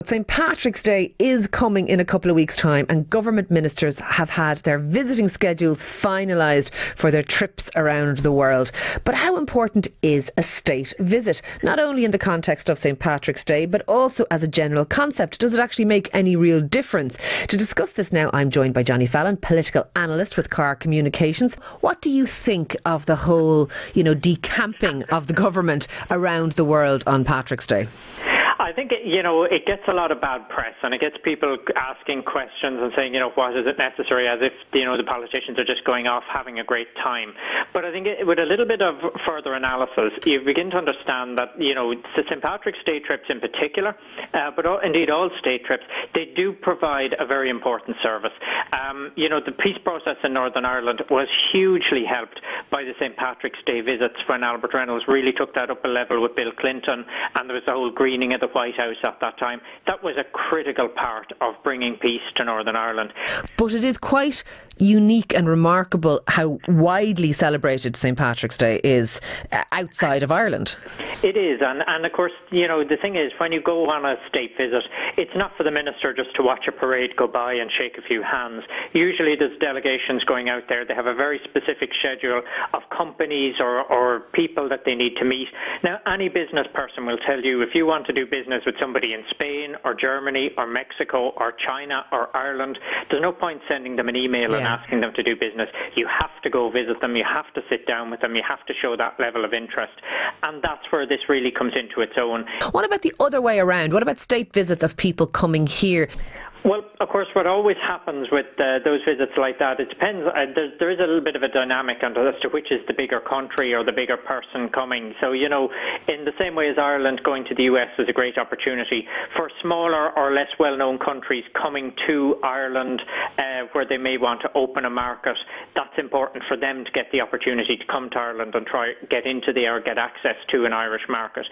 St Patrick's Day is coming in a couple of weeks' time, and government ministers have had their visiting schedules finalised for their trips around the world. But how important is a state visit? Not only in the context of St Patrick's Day, but also as a general concept. Does it actually make any real difference? To discuss this now, I'm joined by Johnny Fallon, political analyst with Carr Communications. What do you think of the whole, decamping of the government around the world on Patrick's Day? I think, it gets a lot of bad press, and it gets people asking questions and saying, what is it necessary, as if, the politicians are just going off having a great time. But I think with a little bit of further analysis, you begin to understand that, the St Patrick's Day trips in particular, but indeed all state trips, they do provide a very important service. The peace process in Northern Ireland was hugely helped by the St Patrick's Day visits when Albert Reynolds really took that up a level with Bill Clinton, and there was the whole greening of the White House at that time. That was a critical part of bringing peace to Northern Ireland. But it is quite unique and remarkable how widely celebrated St Patrick's Day is outside of Ireland. It is, and of course, the thing is, when you go on a state visit, it's not for the minister just to watch a parade go by and shake a few hands. Usually there's delegations going out there. They have a very specific schedule of companies or people that they need to meet. Now, any business person will tell you, if you want to do business with somebody in Spain or Germany or Mexico or China or Ireland, there's no point sending them an email and asking them to do business. You have to go visit them. You have to sit down with them. You have to show that level of interest. And that's where this really comes into its own. What about the other way around? What about state visits of people coming here? Well, of course, what always happens with those visits like that, it depends. There is a little bit of a dynamic as to which is the bigger country or the bigger person coming. So, in the same way as Ireland going to the US is a great opportunity, for smaller or less well-known countries coming to Ireland where they may want to open a market, that's important for them to get the opportunity to come to Ireland and try get into there or get access to an Irish market.